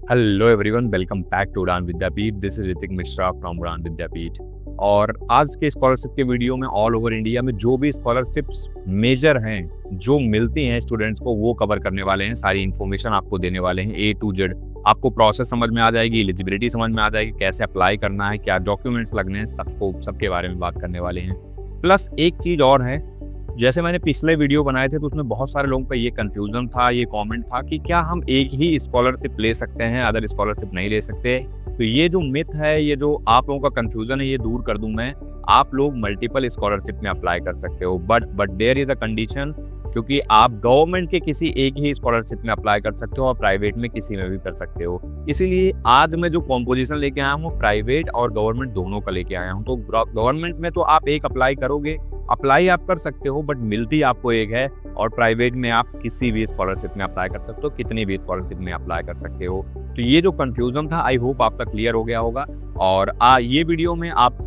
Hello everyone, welcome back to Udaan Vidyapeeth. This is Hrithik Mishra from Udaan Vidyapeeth. और आज के स्कॉलरशिप के वीडियो में ऑल ओवर इंडिया में जो भी स्कॉलरशिप्स मेजर हैं जो मिलती हैं स्टूडेंट्स को, वो कवर करने वाले हैं। सारी इन्फॉर्मेशन आपको देने वाले हैं A to Z। आपको प्रोसेस समझ में आ जाएगी, एलिजिबिलिटी समझ में आ जाएगी, कैसे अप्लाई करना है, क्या डॉक्यूमेंट्स लगने हैं, सबके बारे में बात करने वाले हैं। प्लस एक चीज़ और है, जैसे मैंने पिछले वीडियो बनाए थे तो उसमें बहुत सारे लोगों का ये कंफ्यूजन था, ये कमेंट था कि क्या हम एक ही स्कॉलरशिप ले सकते हैं, अदर स्कॉलरशिप नहीं ले सकते। तो ये जो मिथ है, ये जो आप लोगों का कंफ्यूजन है, ये दूर कर दूं मैं। आप लोग मल्टीपल स्कॉलरशिप में अप्लाई कर सकते हो, but there is a condition, क्योंकि आप गवर्नमेंट के किसी एक ही स्कॉलरशिप में अप्लाई कर सकते हो और प्राइवेट में किसी में भी कर सकते हो। इसीलिए आज मैं जो कॉम्पोजिशन लेके आया हूँ प्राइवेट और गवर्नमेंट दोनों का लेके आया हूँ। तो गवर्नमेंट में तो आप एक अप्लाई करोगे, अप्लाई आप कर सकते हो, बट मिलती आपको एक है। और प्राइवेट में आप किसी भी स्कॉलरशिप में अप्लाई कर सकते हो, कितनी भी स्कॉलरशिप में अप्लाई कर सकते हो। तो ये जो कंफ्यूजन था, आई होप आपका क्लियर हो गया होगा। और ये वीडियो में आप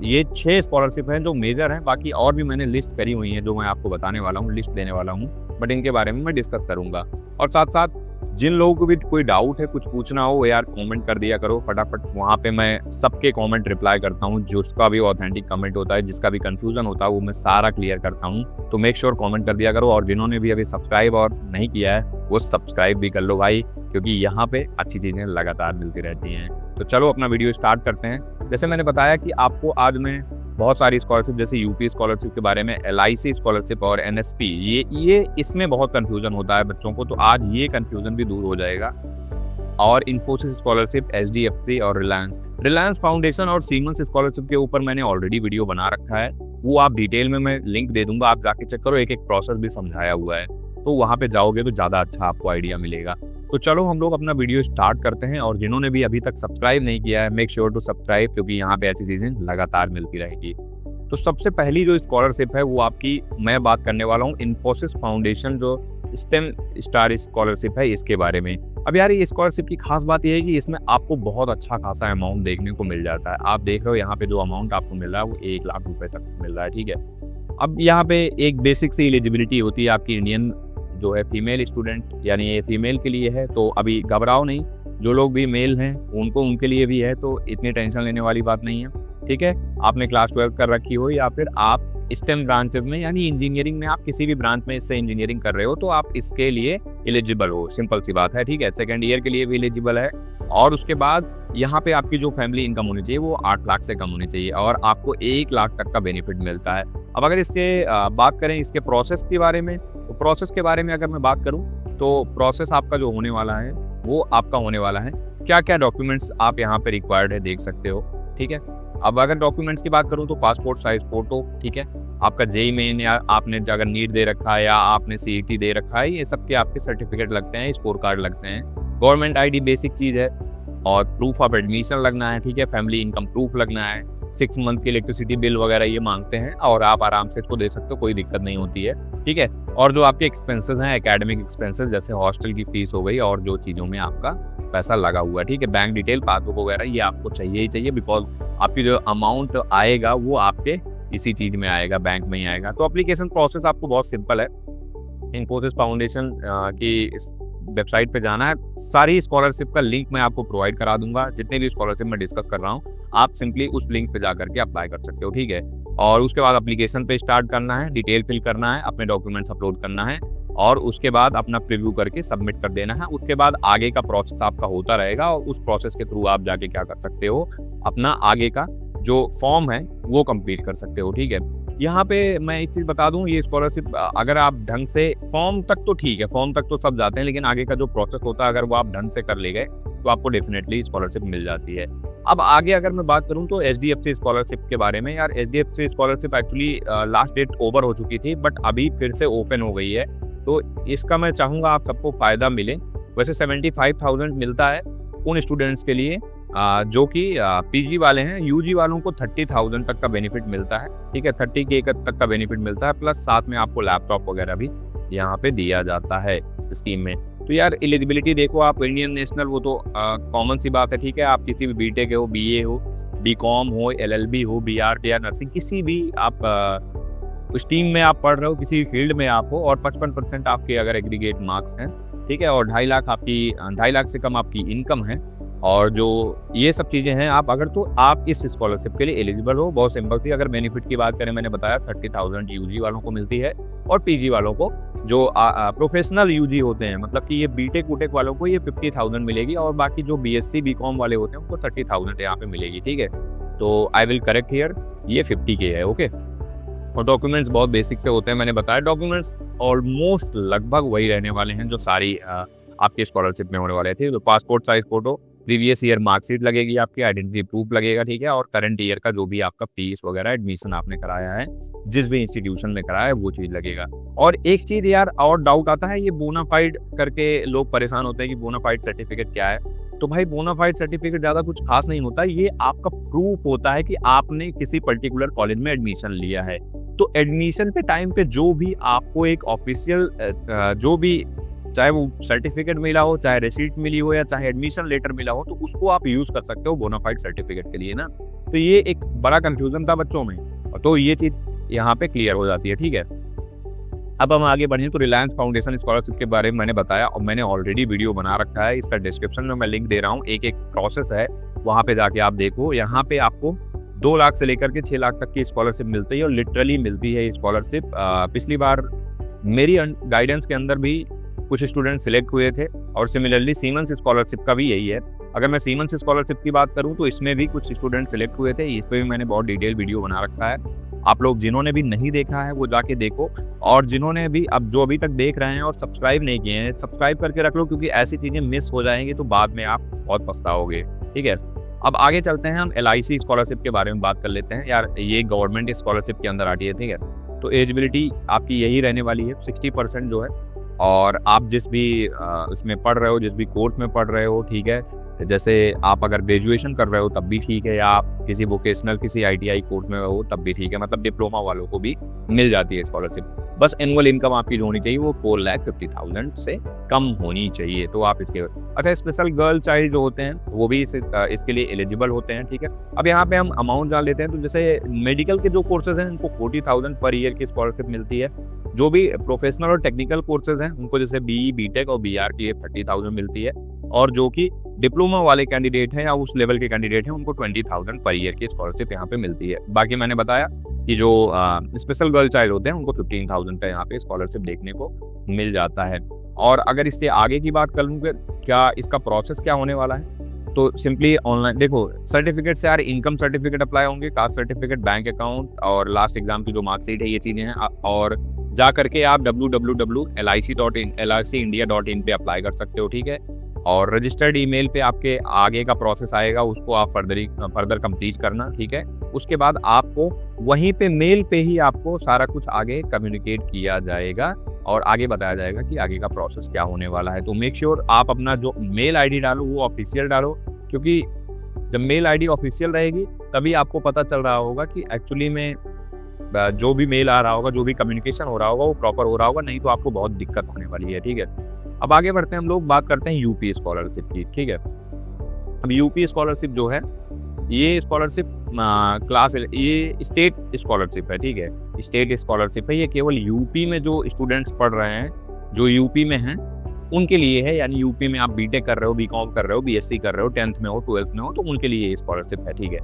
ये 6 स्कॉलरशिप हैं जो मेजर हैं, बाकी और भी मैंने लिस्ट करी हुई है जो मैं आपको बताने वाला हूँ, लिस्ट देने वाला हूँ, बट इनके बारे में मैं डिस्कस करूंगा। और साथ साथ जिन लोगों को भी कोई डाउट है, कुछ पूछना हो, यार कमेंट कर दिया करो फटाफट। वहाँ पे मैं सबके कमेंट रिप्लाई करता हूँ, जिसका भी ऑथेंटिक कमेंट होता है, जिसका भी कंफ्यूजन होता है, वो मैं सारा क्लियर करता हूँ। तो मेक श्योर कमेंट कर दिया करो। और जिन्होंने भी अभी सब्सक्राइब और नहीं किया है वो सब्सक्राइब भी कर लो भाई, क्योंकि यहाँ पे अच्छी चीज़ें लगातार मिलती रहती हैं। तो चलो अपना वीडियो स्टार्ट करते हैं। जैसे मैंने बताया कि आपको आज मैं बहुत सारी स्कॉलरशिप, जैसे यूपी स्कॉलरशिप के बारे में, LIC स्कॉलरशिप और NSP, ये इसमें बहुत कंफ्यूजन होता है बच्चों को, तो आज ये कंफ्यूजन भी दूर हो जाएगा। और इन्फोसिस स्कॉलरशिप, SDFC और रिलायंस फाउंडेशन और सीमेंस स्कॉलरशिप के ऊपर मैंने ऑलरेडी वीडियो बना रखा है, वो आप डिटेल में मैं लिंक दे दूंगा, आप जाके चेक करो। एक एक प्रोसेस भी समझाया हुआ है, तो वहाँ पे जाओगे तो ज़्यादा अच्छा आपको आइडिया मिलेगा। तो चलो हम लोग अपना वीडियो स्टार्ट करते हैं। और जिन्होंने भी अभी तक सब्सक्राइब नहीं किया है, मेक श्योर टू सब्सक्राइब, क्योंकि यहाँ पे ऐसी चीज़ें लगातार मिलती रहेगी। तो सबसे पहली जो स्कॉलरशिप है वो आपकी मैं बात करने वाला हूँ इन्फोसिस फाउंडेशन जो स्टेम स्टार स्कॉलरशिप है, इसके बारे में। अब यार ये स्कॉलरशिप की खास बात यह है कि इसमें आपको बहुत अच्छा खासा अमाउंट देखने को मिल जाता है। आप देख रहे हो यहाँ पे जो अमाउंट आपको मिल रहा है वो 1 लाख रुपए तक मिल रहा है, ठीक है। अब यहाँ पे एक बेसिक सी एलिजिबिलिटी होती है आपकी, इंडियन जो है फीमेल स्टूडेंट, यानी ये फीमेल के लिए है। तो अभी घबराओ नहीं, जो लोग भी मेल हैं उनके लिए भी है, तो इतनी टेंशन लेने वाली बात नहीं है, ठीक है। आपने क्लास 12 कर रखी हो या फिर आप स्टेम ब्रांचेस में, यानी इंजीनियरिंग में, आप किसी भी ब्रांच में इससे इंजीनियरिंग कर रहे हो तो आप इसके लिए एलिजिबल हो, सिंपल सी बात है, ठीक है। सेकेंड ईयर के लिए भी एलिजिबल है। और उसके बाद यहाँ पे आपकी जो फैमिली इनकम होनी चाहिए वो 8 लाख से कम होनी चाहिए, और आपको 1 लाख तक का बेनिफिट मिलता है। अब अगर इसके बात करें इसके प्रोसेस के बारे में, तो प्रोसेस के बारे में अगर मैं बात करूँ तो प्रोसेस आपका जो होने वाला है वो आपका होने वाला है, क्या क्या डॉक्यूमेंट्स आप यहाँ पे रिक्वायर्ड है देख सकते हो, ठीक है। अब अगर डॉक्यूमेंट्स की बात करूँ तो पासपोर्ट साइज फोटो, ठीक है। आपका JEE मेन या आपने अगर नीट दे रखा है या आपने CET दे रखा है, ये सब के आपके सर्टिफिकेट लगते हैं, स्कोर कार्ड लगते हैं। गवर्नमेंट ID बेसिक चीज़ है, और प्रूफ ऑफ एडमिशन लगना है, ठीक है। फैमिली इनकम प्रूफ लगना है, 6 मंथ की इलेक्ट्रिसिटी बिल वगैरह ये मांगते हैं, और आप आराम से इसको दे सकते हो, कोई दिक्कत नहीं होती है, ठीक है। और जो आपके एक्सपेंसेस हैं, एकेडमिक एक्सपेंसेस, जैसे हॉस्टल की फीस हो गई और जो चीज़ों में आपका पैसा लगा हुआ है, ठीक है। बैंक डिटेल, पासबुक वगैरह ये आपको चाहिए ही चाहिए, बिकॉज आपकी जो अमाउंट आएगा वो आपके इसी चीज़ में आएगा, बैंक में ही आएगा। तो एप्लीकेशन प्रोसेस आपको बहुत सिंपल है। इन्फोसिस फाउंडेशन की वेबसाइट पे जाना है, सारी स्कॉलरशिप का लिंक मैं आपको प्रोवाइड करा दूंगा, जितने भी स्कॉलरशिप मैं डिस्कस कर रहा हूँ आप सिंपली उस लिंक पे जा करके अप्लाई कर सकते हो, ठीक है। और उसके बाद एप्लीकेशन पे स्टार्ट करना है, डिटेल फिल करना है, अपने डॉक्यूमेंट्स अपलोड करना है, और उसके बाद अपना प्रीव्यू करके सबमिट कर देना है। उसके बाद आगे का प्रोसेस आपका होता रहेगा, और उस प्रोसेस के थ्रू आप जाके क्या कर सकते हो, अपना आगे का जो फॉर्म है वो कंप्लीट कर सकते हो, ठीक है। यहाँ पे मैं एक चीज़ बता दूँ, ये स्कॉलरशिप अगर आप ढंग से, फॉर्म तक तो ठीक है, फॉर्म तक तो सब जाते हैं, लेकिन आगे का जो प्रोसेस होता है अगर वो आप ढंग से कर ले गए तो आपको डेफिनेटली स्कॉलरशिप मिल जाती है। अब आगे अगर मैं बात करूँ तो SDFC स्कॉलरशिप के बारे में, यार SDFC scholarship actually last date over हो चुकी थी, बट अभी फिर से ओपन हो गई है, तो इसका मैं चाहूँगा आप सबको फ़ायदा मिले। वैसे 75,000 मिलता है उन स्टूडेंट्स के लिए जो कि PG वाले हैं। UG वालों को 30,000 तक का बेनिफिट मिलता है, ठीक है। 30K तक का बेनिफिट मिलता है, प्लस साथ में आपको लैपटॉप वगैरह भी यहाँ पे दिया जाता है स्कीम में। तो यार एलिजिबिलिटी देखो, आप इंडियन नेशनल, वो तो कॉमन सी बात है, ठीक है। आप किसी भी BTech हो, BA हो, BCom हो, LLB हो, BR या नर्सिंग, किसी भी आप स्ट्रीम में आप पढ़ रहे हो, किसी भी फील्ड में आप हो, और 55% आपके अगर एग्रीगेट मार्क्स हैं ठीक है, और 2.5 लाख से कम आपकी इनकम है, और जो ये सब चीज़ें हैं आप अगर, तो आप इस स्कॉलरशिप के लिए एलिजिबल हो। बहुत सिंपल सी, अगर बेनिफिट की बात करें, मैंने बताया 30,000 यूजी वालों को मिलती है, और पीजी वालों को, जो प्रोफेशनल यूजी होते हैं, मतलब कि ये बीटेक वूटेक वालों को ये 50,000 मिलेगी, और बाकी जो बीएससी बीकॉम वाले होते हैं उनको 30,000 यहाँ पे मिलेगी। ठीक है, तो आई विल करेक्ट हियर, ये 50K है। ओके, और डॉक्यूमेंट्स बहुत बेसिक से होते हैं, मैंने बताया डॉक्यूमेंट्स ऑलमोस्ट लगभग वही रहने वाले हैं जो सारी आपकी स्कॉलरशिप में होने वाले थे। तो passport size photo, previous year marksheet लगेगी, आपकी आइडेंटिटी प्रूफ लगेगा, ठीक है, और करंट ईयर का जो भी आपका फीस वगैरह एडमिशन आपने कराया है, जिस भी इंस्टीट्यूशन में कराया है, वो चीज़ लगेगा। और एक चीज़ यार और डाउट आता है, ये बोनाफाइड करके लोग परेशान होते हैं कि बोनाफाइड सर्टिफिकेट क्या है। तो भाई बोनाफाइड सर्टिफिकेट ज़्यादा कुछ खास नहीं होता, ये आपका प्रूफ होता है कि आपने किसी पर्टिकुलर कॉलेज में एडमिशन लिया है। तो एडमिशन के टाइम पे जो भी आपको एक ऑफिशियल जो भी, चाहे वो सर्टिफिकेट मिला हो, चाहे रिसीट मिली हो, या चाहे एडमिशन लेटर मिला हो, तो उसको आप यूज कर सकते हो बोनाफाइड सर्टिफिकेट के लिए ना। तो ये एक बड़ा कंफ्यूजन था बच्चों में, तो ये चीज यहाँ पे क्लियर हो जाती है। ठीक है, अब हम आगे बढ़ें तो रिलायंस फाउंडेशन स्कॉलरशिप के बारे में मैंने बताया, और मैंने ऑलरेडी वीडियो बना रखा है, इसका डिस्क्रिप्शन में मैं लिंक दे रहा हूँ, एक प्रोसेस है, वहाँ पे जाके आप देखो। यहाँ पे आपको 2 लाख से लेकर के 6 लाख तक की स्कॉलरशिप मिलती है, और लिटरली मिलती है ये स्कॉलरशिप। पिछली बार मेरी गाइडेंस के अंदर भी कुछ स्टूडेंट सिलेक्ट हुए थे, और सिमिलरली सीमेंस स्कॉलरशिप का भी यही है। अगर मैं सीमेंस स्कॉलरशिप की बात करूं तो इसमें भी कुछ स्टूडेंट सिलेक्ट हुए थे, इस पर भी मैंने बहुत डिटेल वीडियो बना रखा है। आप लोग जिन्होंने भी नहीं देखा है वो जाके देखो, और जिन्होंने भी जो अभी तक देख रहे हैं और सब्सक्राइब नहीं किए हैं, सब्सक्राइब करके रख लो, क्योंकि ऐसी चीज़ें मिस हो जाएंगी तो बाद में आप बहुत पछताओगे। ठीक है, अब आगे चलते हैं, हम LIC स्कॉलरशिप के बारे में बात कर लेते हैं। यार ये गवर्नमेंट स्कॉलरशिप के अंदर आती है। ठीक है, तो एलिजिबिलिटी आपकी यही रहने वाली है, 60% जो है, और आप जिस भी उसमें पढ़ रहे हो, जिस भी कोर्स में पढ़ रहे हो, ठीक है, जैसे आप अगर ग्रेजुएशन कर रहे हो तब भी ठीक है, या आप किसी वोकेशनल किसी ITI कोर्स में हो तब भी ठीक है, मतलब डिप्लोमा वालों को भी मिल जाती है स्कॉलरशिप। बस एनुअल इनकम आपकी जो होनी चाहिए वो 4,50,000 से कम होनी चाहिए, तो आप इसके। अच्छा, स्पेशल गर्ल चाइल्ड जो होते हैं वो भी इसके लिए एलिजिबल होते हैं। ठीक है, अब यहाँ पे हम अमाउंट जान लेते हैं। तो जैसे मेडिकल के जो कोर्सेज हैं उनको 40,000 पर ईयर की स्कॉलरशिप मिलती है। जो भी प्रोफेशनल और टेक्निकल कोर्सेज हैं उनको जैसे BE, BTech और BR की 30,000 मिलती है, और जो कि डिप्लोमा वाले कैंडिडेट हैं या उस लेवल के कैंडिडेट हैं उनको 20,000 पर ईयर की स्कॉलरशिप यहाँ पे मिलती है। बाकी मैंने बताया कि जो स्पेशल गर्ल चाइल्ड होते हैं उनको 15,000 का यहाँ पे स्कॉलरशिप देखने को मिल जाता है। और अगर इससे आगे की बात कर लूँ कि क्या इसका प्रोसेस क्या होने वाला है, तो सिंपली ऑनलाइन देखो, सर्टिफिकेट से यार इनकम सर्टिफिकेट अप्लाई होंगे, कास्ट सर्टिफिकेट, बैंक अकाउंट, और लास्ट एग्जाम की जो मार्कशीट है, ये चीज़ें हैं। और जा करके आप www.licindia.in पे अप्लाई कर सकते हो। ठीक है, और रजिस्टर्ड ईमेल पे आपके आगे का प्रोसेस आएगा, उसको आप फर्दर कंप्लीट करना। ठीक है, उसके बाद आपको वहीं पे मेल पे ही आपको सारा कुछ आगे कम्युनिकेट किया जाएगा, और आगे बताया जाएगा कि आगे का प्रोसेस क्या होने वाला है। तो मेक श्योर आप अपना जो मेल ID डालो वो ऑफिशियल डालो, क्योंकि जब मेल ID ऑफिशियल रहेगी तभी आपको पता चल रहा होगा कि एक्चुअली में जो भी मेल आ रहा होगा, जो भी कम्युनिकेशन हो रहा होगा वो प्रॉपर हो रहा होगा, नहीं तो आपको बहुत दिक्कत होने वाली है। ठीक है, अब आगे बढ़ते हैं, हम लोग बात करते हैं यूपी स्कॉलरशिप की। ठीक है, अब यूपी स्कॉलरशिप जो है, ये स्कॉलरशिप ये स्टेट स्कॉलरशिप है। ठीक है, स्टेट स्कॉलरशिप है, ये केवल यूपी में जो स्टूडेंट्स पढ़ रहे हैं, जो यूपी में हैं उनके लिए है। यानी यूपी में आप BTech कर रहे हो, BCom कर रहे हो, BSc कर रहे हो, 10th में हो, 12th में हो, तो उनके लिए ये स्कॉलरशिप है। ठीक है,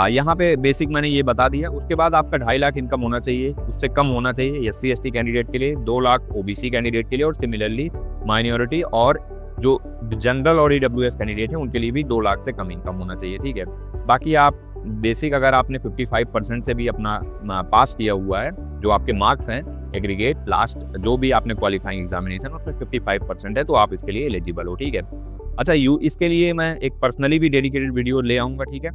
यहाँ पे बेसिक मैंने ये बता दिया। उसके बाद आपका 2.5 लाख इनकम होना चाहिए, उससे कम होना चाहिए SC ST कैंडिडेट के लिए, 2 लाख OBC कैंडिडेट के लिए, और सिमिलरली माइनॉरिटी और जो जनरल और EWS कैंडिडेट हैं उनके लिए भी 2 लाख से कम इनकम होना चाहिए। ठीक है, बाकी आप बेसिक अगर आपने 55% से भी अपना पास किया हुआ है, जो आपके मार्क्स हैं एग्रीगेट लास्ट जो भी आपने क्वालिफाइंग एग्जामिनेशन उसमें 55% है, तो आप इसके लिए एलिजिबल हो। ठीक है, अच्छा इसके लिए मैं एक पर्सनली भी डेडिकेटेड वीडियो ले आऊँगा। ठीक है,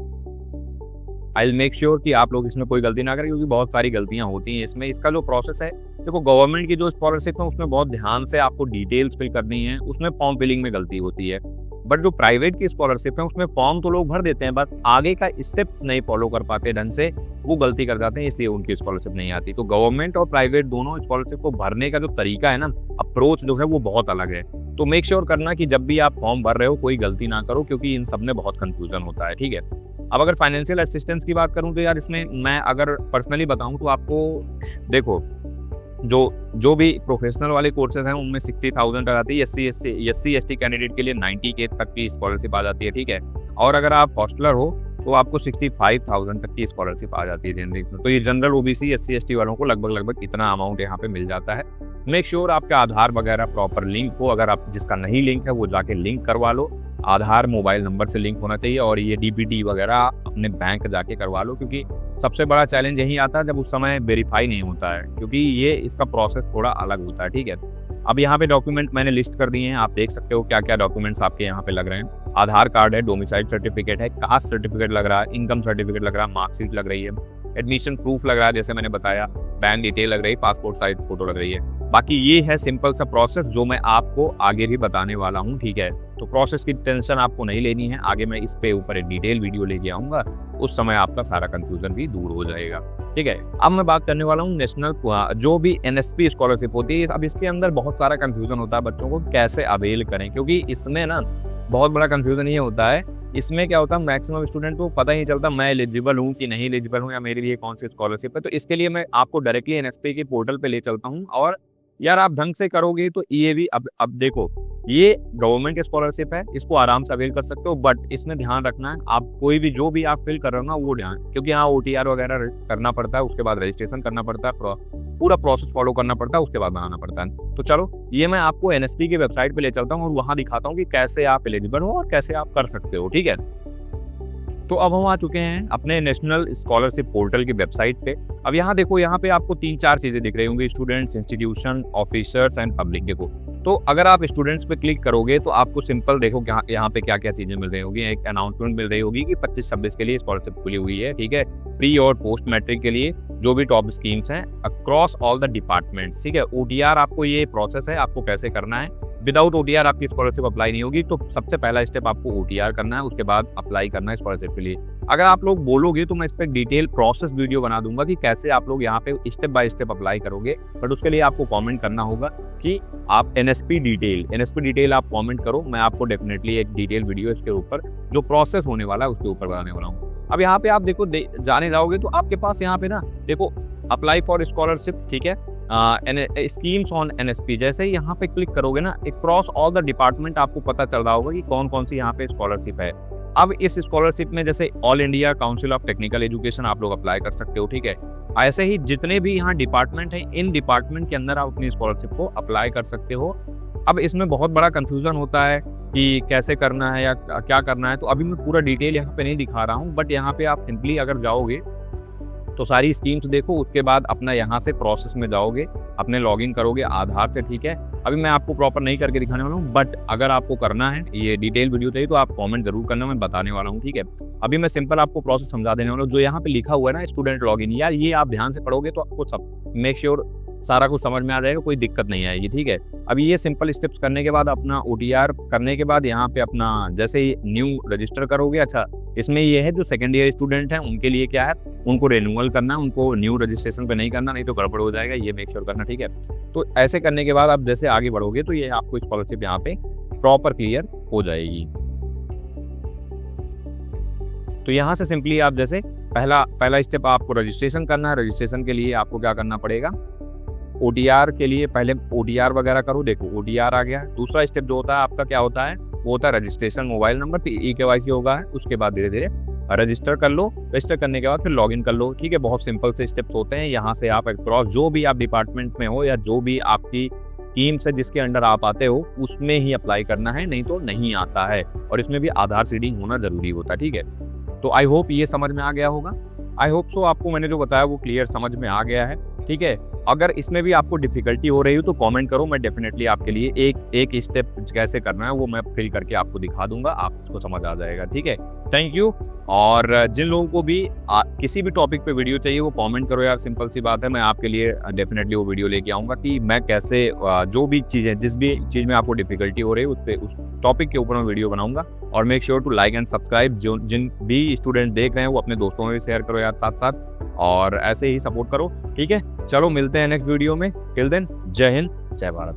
आई विल मेक श्योर कि आप लोग इसमें कोई गलती ना करें, क्योंकि बहुत सारी गलतियां होती हैं इसमें। इसका जो प्रोसेस है, देखो गवर्नमेंट की जो स्कॉलरशिप है उसमें बहुत ध्यान से आपको डिटेल्स फिल करनी है, उसमें फॉर्म फिलिंग में गलती होती है। बट जो प्राइवेट की स्कॉलरशिप है उसमें फॉर्म तो लोग भर देते हैं, बट आगे का स्टेप्स नहीं फॉलो कर पाते ढंग से, वो गलती कर जाते हैं, इसलिए उनकी स्कॉलरशिप नहीं आती। तो गवर्नमेंट और प्राइवेट दोनों स्कॉलरशिप को भरने का जो तरीका है ना, अप्रोच जो है वो बहुत अलग है। तो मेक श्योर करना कि जब भी आप फॉर्म भर रहे हो कोई गलती ना करो, क्योंकि इन सब में बहुत कंफ्यूजन होता है। ठीक है, अब अगर फाइनेंशियल असिस्टेंस की बात करूं तो यार इसमें मैं अगर पर्सनली बताऊं तो आपको देखो जो भी प्रोफेशनल वाले कोर्सेज हैं उनमें 60,000 तक आती है। एससी एसटी कैंडिडेट के लिए 90K तक की स्कॉलरशिप आ जाती है, ठीक है। और अगर आप हॉस्टलर हो तो आपको 65,000 तक की स्कॉलरशिप आ जाती है जनरल में। तो ये जनरल ओबीसी एससी एसटी वालों को लगभग इतना अमाउंट यहाँ पे मिल जाता है। मेक श्योर आपका आधार वगैरह प्रॉपर लिंक हो। अगर आप जिसका नहीं लिंक है वो जाके लिंक करवा लो। आधार मोबाइल नंबर से लिंक होना चाहिए और ये डीबीटी वगैरह अपने बैंक जाके करवा लो, क्योंकि सबसे बड़ा चैलेंज यही आता है जब उस समय वेरीफाई नहीं होता है, क्योंकि ये इसका प्रोसेस थोड़ा अलग होता है, ठीक है। अब यहाँ पे डॉक्यूमेंट मैंने लिस्ट कर दिए हैं, आप देख सकते हो क्या क्या डॉक्यूमेंट्स आपके यहाँ पे लग रहे हैं। आधार कार्ड है, डोमिसाइल सर्टिफिकेट है, कास्ट सर्टिफिकेट लग रहा है, इनकम सर्टिफिकेट लग रहा है, मार्कशीट लग रही है, एडमिशन प्रूफ लग रहा है जैसे मैंने बताया, बैंक डिटेल लग रही है, पासपोर्ट साइज फोटो लग रही है। बाकी ये है सिंपल सा प्रोसेस जो मैं आपको आगे भी बताने वाला हूँ, ठीक है। तो प्रोसेस की टेंशन आपको नहीं लेनी है, आगे मैं इस पे ऊपर एक डिटेल वीडियो लेके आऊँगा, उस समय आपका सारा कंफ्यूजन भी दूर हो जाएगा, ठीक है। अब मैं बात करने वाला हूँ नेशनल जो भी एनएसपी स्कॉलरशिप होती है। अब इसके अंदर बहुत सारा कंफ्यूजन होता है बच्चों को कैसे अवेल करें, क्योंकि इसमें ना बहुत बड़ा कंफ्यूजन ये होता है। इसमें क्या होता है, मैक्सिमम स्टूडेंट को पता ही नहीं चलता मैं एलिजिबल हूँ कि नहीं एलिजिबल हूँ, या मेरे लिए कौन सी स्कॉलरशिप है। तो इसके लिए मैं आपको डायरेक्टली एनएसपी के पोर्टल पे ले चलता हूँ, और यार आप ढंग से करोगे तो ये भी अब देखो, ये गवर्नमेंट स्कॉलरशिप है, इसको आराम से अवेल कर सकते हो। बट इसमें ध्यान रखना है, आप कोई भी जो भी आप फिल कर रहे हो ना वो ध्यान, क्योंकि यहाँ OTR वगैरह करना पड़ता है, उसके बाद रजिस्ट्रेशन करना पड़ता है, पूरा प्रोसेस फॉलो करना पड़ता है, उसके बाद बनाना पड़ता है। तो चलो ये मैं आपको एनएसपी की वेबसाइट पे ले चलता हूँ और वहाँ दिखाता हूँ कि कैसे आप एलिजिबल हो और कैसे आप कर सकते हो, ठीक है। तो अब हम आ चुके हैं अपने नेशनल स्कॉलरशिप पोर्टल की वेबसाइट पे। अब यहाँ देखो, यहाँ पे आपको 3-4 चीजें दिख रही होंगी, students, institution, officers and public. देखो, तो अगर आप स्टूडेंट्स पे क्लिक करोगे तो आपको सिंपल देखो यहाँ पे क्या क्या चीजें मिल रही होगी। एक अनाउंसमेंट मिल रही होगी कि 25-26 के लिए स्कॉलरशिप खुली हुई है, ठीक है। प्री और पोस्ट मैट्रिक के लिए जो भी टॉप स्कीम्स हैं अक्रॉस ऑल द डिपार्टमेंट्स, ठीक है। OTR आपको ये प्रोसेस है, आपको कैसे करना है। विदाउट OTR आपकी स्कॉलरशिप अप्लाई नहीं होगी, तो सबसे पहला स्टेप आपको OTR करना है, उसके बाद अप्लाई करना है स्कॉलरशिप के लिए। अगर आप लोग बोलोगे तो मैं इस पर डिटेल प्रोसेस वीडियो बना दूंगा कि कैसे आप लोग यहाँ पे स्टेप बाय स्टेप अप्लाई करोगे। बट उसके लिए आपको कमेंट करना होगा कि आप एनएसपी डिटेल आप कमेंट करो, मैं आपको डेफिनेटली एक डिटेल वीडियो इसके ऊपर जो प्रोसेस होने वाला है उसके ऊपर बनाने वाला हूँ। अब यहाँ पे आप देखो जाने जाओगे तो आपके पास यहाँ पे ना देखो अप्लाई फॉर स्कॉलरशिप, ठीक है, स्कीम्स ऑन एनएसपी। जैसे ही यहाँ पे क्लिक करोगे ना, अक्रॉस ऑल द डिपार्टमेंट आपको पता चल रहा होगा कि कौन कौन सी यहाँ पे स्कॉलरशिप है। अब इस स्कॉलरशिप में जैसे all India council of technical education आप लोग अप्लाई कर सकते हो, ठीक है। ऐसे ही जितने भी यहाँ डिपार्टमेंट हैं, इन डिपार्टमेंट के अंदर आप अपनी स्कॉलरशिप को अप्लाई कर सकते हो। अब इसमें बहुत बड़ा कंफ्यूजन होता है कि कैसे करना है या क्या करना है, तो अभी मैं पूरा डिटेल यहाँ पे नहीं दिखा रहा हूँ। बट यहाँ पे आप सिंपली अगर जाओगे तो सारी स्कीम्स देखो, उसके बाद अपना यहाँ से प्रोसेस में जाओगे, अपने लॉगिन करोगे आधार से, ठीक है। अभी मैं आपको प्रॉपर नहीं करके दिखाने वाला हूँ, बट अगर आपको करना है ये डिटेल वीडियो चाहिए तो आप कमेंट जरूर करना, मैं बताने वाला हूँ, ठीक है। अभी मैं सिंपल आपको प्रोसेस समझा देने वाला हूँ। जो यहाँ पे लिखा हुआ है ना स्टूडेंट लॉगिन, यार ये आप ध्यान से पढ़ोगे तो आपको सब मेक श्योर सारा कुछ समझ में आ जाएगा, कोई दिक्कत नहीं आएगी, ठीक है। अभी ये सिंपल स्टेप्स करने के बाद अपना OTR करने के बाद यहाँ पे अपना जैसे ही न्यू रजिस्टर करोगे, अच्छा इसमें ये है जो सेकेंड ईयर स्टूडेंट हैं उनके लिए क्या है, उनको रिन्यूअल करना है, उनको न्यू रजिस्ट्रेशन पे नहीं करना, नहीं तो गड़बड़ हो जाएगा, ये मेक श्योर करना, ठीक है। तो ऐसे करने के बाद आप जैसे आगे बढ़ोगे तो ये आपको स्कॉलरशिप यहाँ पे प्रॉपर क्लियर हो जाएगी। तो यहाँ से सिंपली आप जैसे पहला स्टेप आपको रजिस्ट्रेशन करना है। रजिस्ट्रेशन के लिए आपको क्या करना पड़ेगा, OTR के लिए पहले OTR वगैरह करो। देखो OTR आ गया। दूसरा स्टेप जो होता है आपका क्या होता है, वो होता है रजिस्ट्रेशन, मोबाइल नंबर, eKYC होगा, उसके बाद धीरे धीरे रजिस्टर कर लो। रजिस्टर करने के बाद फिर लॉगिन कर लो, ठीक है। बहुत सिंपल से स्टेप्स होते हैं। यहाँ से आप अक्रॉस जो भी आप डिपार्टमेंट में हो या जो भी आपकी टीम से जिसके अंडर आप आते हो उसमें ही अप्लाई करना है, नहीं तो नहीं आता है। और इसमें भी आधार सीडिंग होना जरूरी होता है, ठीक है। तो आई होप ये समझ में आ गया होगा। आई होप सो आपको मैंने जो बताया वो क्लियर समझ में आ गया है, ठीक है। अगर इसमें भी आपको डिफिकल्टी हो रही हो तो कमेंट करो, मैं डेफिनेटली आपके लिए एक स्टेप कैसे करना है वो मैं फिल करके आपको दिखा दूंगा, आप इसको समझ आ जाएगा, ठीक है। Thank you. और जिन लोगों को भी किसी भी टॉपिक पे वीडियो चाहिए वो कमेंट करो यार, सिंपल सी बात है। मैं आपके लिए डेफिनेटली वो वीडियो लेके आऊँगा कि मैं कैसे जो भी चीज़ें, जिस भी चीज़ में आपको डिफिकल्टी हो रही है उस टॉपिक के ऊपर मैं वीडियो बनाऊंगा। और make sure to like and subscribe. जिन भी स्टूडेंट देख रहे हैं वो अपने दोस्तों में भी शेयर करो यार साथ साथ, और ऐसे ही सपोर्ट करो, ठीक है। चलो मिलते हैं नेक्स्ट वीडियो में। टिल देन, जय हिंद, जय भारत।